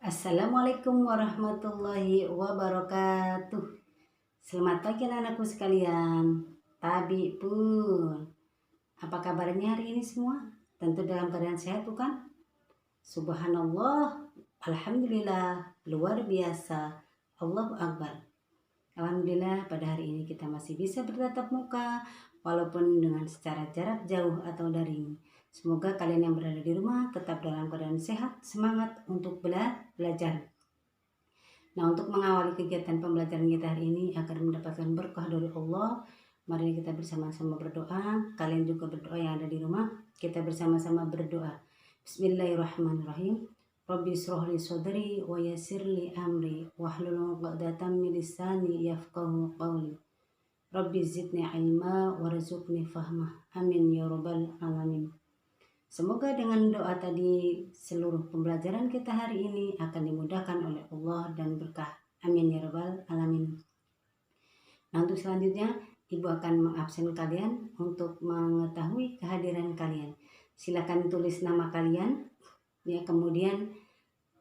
Assalamualaikum warahmatullahi wabarakatuh. Selamat pagi anak-anakku sekalian. Tabi pun. Apa kabarnya hari ini semua? Tentu dalam keadaan sehat bukan? Subhanallah, alhamdulillah, luar biasa, Allahu Akbar. Alhamdulillah pada hari ini kita masih bisa bertatap muka walaupun dengan secara jarak jauh atau daring. Semoga kalian yang berada di rumah tetap dalam keadaan sehat, semangat untuk belajar. Nah, untuk mengawali kegiatan pembelajaran kita hari ini agar mendapatkan berkah dari Allah, mari kita bersama-sama berdoa. Kalian juga berdoa yang ada di rumah. Kita bersama-sama berdoa. Bismillahirrahmanirrahim. Rabbi shrah li sadri wa yassir li amri wahlul 'uqdatam min lisani yafqahu qawli. Rabbi zidni ilma warzuqni fahmah. Amin ya rabbal alamin. Semoga dengan doa tadi seluruh pembelajaran kita hari ini akan dimudahkan oleh Allah dan berkah. Amin ya rabbal alamin. Nah, untuk selanjutnya Ibu akan mengabsen kalian untuk mengetahui kehadiran kalian. Silakan tulis nama kalian, ya, kemudian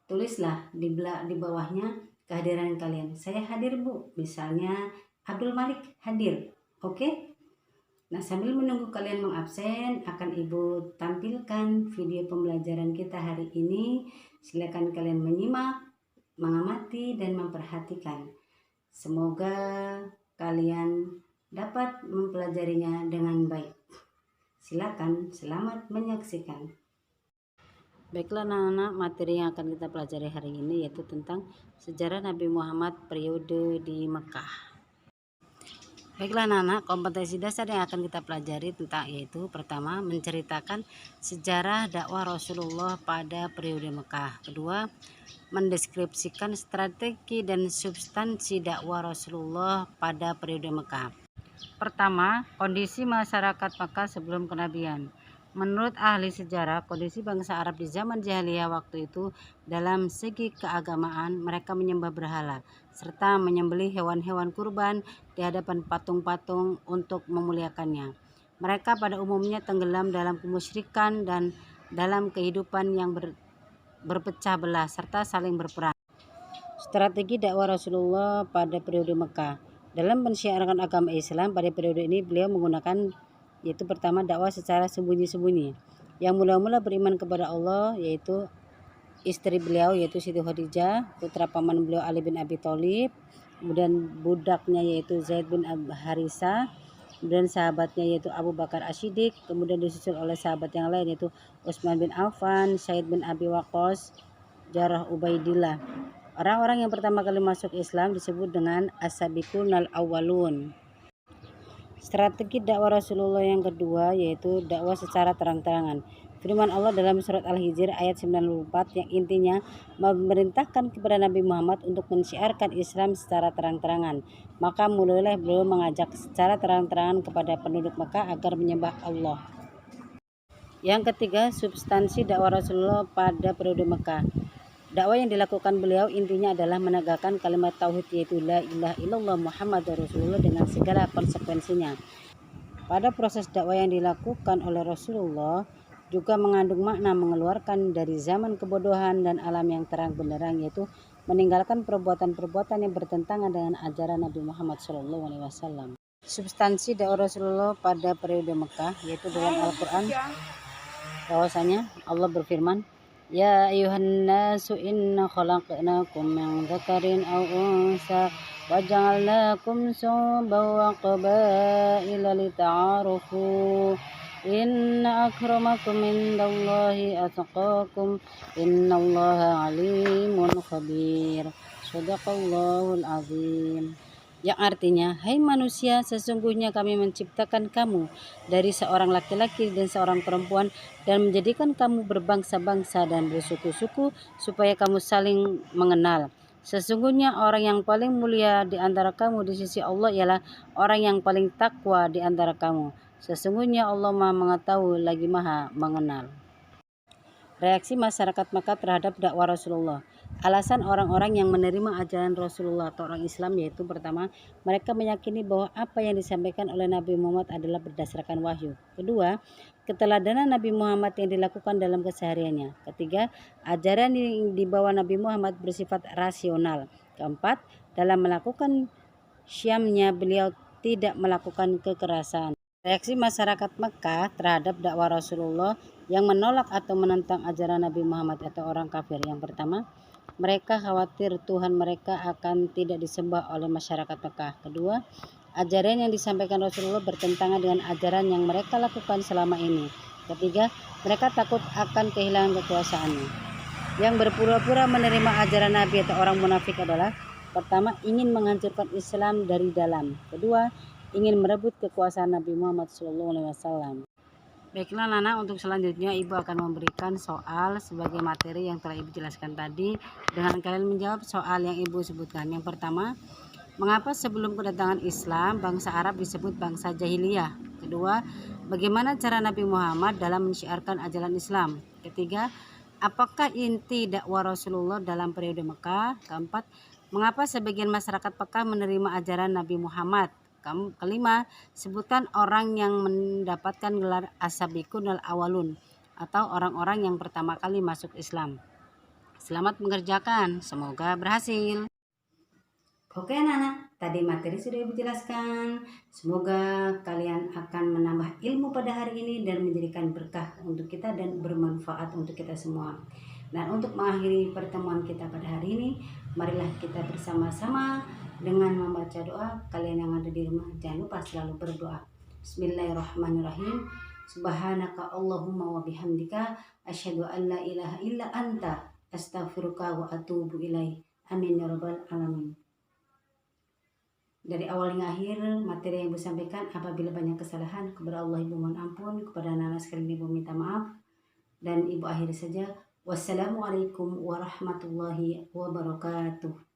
tulislah di bawahnya kehadiran kalian. Saya hadir Bu, misalnya Abdul Malik hadir. Oke? Nah, sambil menunggu kalian mengabsen, akan Ibu tampilkan video pembelajaran kita hari ini. Silakan kalian menyimak, mengamati, dan memperhatikan. Semoga kalian dapat mempelajarinya dengan baik. Silakan, selamat menyaksikan. Baiklah anak-anak, materi yang akan kita pelajari hari ini yaitu tentang sejarah Nabi Muhammad periode di Mekah. Baiklah anak-anak, kompetensi dasar yang akan kita pelajari tentang yaitu pertama, menceritakan sejarah dakwah Rasulullah pada periode Mekah. Kedua, mendeskripsikan strategi dan substansi dakwah Rasulullah pada periode Mekah. Pertama, kondisi masyarakat Mekah sebelum kenabian. Menurut ahli sejarah, kondisi bangsa Arab di zaman jahiliyah waktu itu dalam segi keagamaan mereka menyembah berhala serta menyembelih hewan-hewan kurban di hadapan patung-patung untuk memuliakannya. Mereka pada umumnya tenggelam dalam kemusyrikan dan dalam kehidupan yang berpecah belah serta saling berperang. Strategi dakwah Rasulullah pada periode Mekah. Dalam mensiarkan agama Islam pada periode ini beliau menggunakan yaitu pertama dakwah secara sembunyi-sembunyi. Yang mula-mula beriman kepada Allah yaitu istri beliau yaitu Siti Khadijah, putra paman beliau Ali bin Abi Thalib, kemudian budaknya yaitu Zaid bin Harisa, kemudian sahabatnya yaitu Abu Bakar As-Siddiq, kemudian disusul oleh sahabat yang lain yaitu Utsman bin Affan, Sa'id bin Abi Waqqas, Jarrah Ubaidillah. Orang-orang yang pertama kali masuk Islam disebut dengan as-sabiqunal awwalun. Strategi dakwah Rasulullah yang kedua yaitu dakwah secara terang-terangan. Firman Allah dalam surat Al-Hijr ayat 94 yang intinya memerintahkan kepada Nabi Muhammad untuk mensiarkan Islam secara terang-terangan. Maka mulailah beliau mengajak secara terang-terangan kepada penduduk Mekah agar menyembah Allah. Yang ketiga, substansi dakwah Rasulullah pada periode Mekah. Dakwah yang dilakukan beliau intinya adalah menegakkan kalimat tauhid yaitu la ilaha illallah Muhammadur Rasulullah dengan segala konsekuensinya. Pada proses dakwah yang dilakukan oleh Rasulullah juga mengandung makna mengeluarkan dari zaman kebodohan dan alam yang terang benderang yaitu meninggalkan perbuatan-perbuatan yang bertentangan dengan ajaran Nabi Muhammad SAW. Substansi dakwah Rasulullah pada periode Mekah yaitu dalam Al-Quran bahwasanya Allah berfirman, Ya ayuhan nasu inna khalaqnakum min dzakarin aw unsa wa ja'alnakum syu'uban wa qabaila lita'arufu inna akramakum indallahi atqakum innallaha alimun khabir. Shadaqallahul azim. Yang artinya, hai manusia, sesungguhnya kami menciptakan kamu dari seorang laki-laki dan seorang perempuan dan menjadikan kamu berbangsa-bangsa dan bersuku-suku supaya kamu saling mengenal. Sesungguhnya orang yang paling mulia di antara kamu di sisi Allah ialah orang yang paling takwa di antara kamu. Sesungguhnya Allah Maha mengetahui lagi Maha mengenal. Reaksi masyarakat Makkah terhadap dakwah Rasulullah. alasan orang-orang yang menerima ajaran Rasulullah atau orang Islam yaitu pertama, mereka meyakini bahwa apa yang disampaikan oleh Nabi Muhammad adalah berdasarkan wahyu. Kedua, keteladanan Nabi Muhammad yang dilakukan dalam kesehariannya. Ketiga, ajaran yang dibawa Nabi Muhammad bersifat rasional. Keempat, dalam melakukan syamnya beliau tidak melakukan kekerasan. Reaksi masyarakat Mekah terhadap dakwah Rasulullah yang menolak atau menentang ajaran Nabi Muhammad atau orang kafir. Yang pertama, mereka khawatir Tuhan mereka akan tidak disembah oleh masyarakat Mekah. Kedua, ajaran yang disampaikan Rasulullah bertentangan dengan ajaran yang mereka lakukan selama ini. Ketiga, mereka takut akan kehilangan kekuasaannya. Yang berpura-pura menerima ajaran Nabi atau orang munafik adalah pertama, ingin menghancurkan Islam dari dalam. Kedua, ingin merebut kekuasaan Nabi Muhammad SAW. Baiklah Nana, untuk selanjutnya Ibu akan memberikan soal sebagai materi yang telah Ibu jelaskan tadi dengan kalian menjawab soal yang Ibu sebutkan. Yang pertama, mengapa sebelum kedatangan Islam bangsa Arab disebut bangsa jahiliyah? Kedua, bagaimana cara Nabi Muhammad dalam mensyiarkan ajaran Islam? Ketiga, apakah inti dakwah Rasulullah dalam periode Mekah? Keempat, mengapa sebagian masyarakat Mekah menerima ajaran Nabi Muhammad? Kelima, sebutkan orang yang mendapatkan gelar as-sabiqun al-awwalun atau orang-orang yang pertama kali masuk Islam. Selamat mengerjakan, semoga berhasil. Oke anak-anak, tadi materi sudah Ibu jelaskan. Semoga kalian akan menambah ilmu pada hari ini dan menjadikan berkah untuk kita dan bermanfaat untuk kita semua. Dan untuk mengakhiri pertemuan kita pada hari ini, marilah kita bersama-sama dengan membaca doa. Kalian yang ada di rumah jangan lupa selalu berdoa. Bismillahirrahmanirrahim. Subhanaka Allahumma wa bihamdika asyhadu an la ilaha illa anta astaghfiruka wa atubu ilaih. Amin ya rabbal alamin. Dari awal hingga akhir materi yang Ibu sampaikan, apabila banyak kesalahan kepada Allah Ibu mohon ampun, kepada anak-anak sekalian Ibu minta maaf, dan Ibu akhiri saja. Wassalamualaikum warahmatullahi wabarakatuh.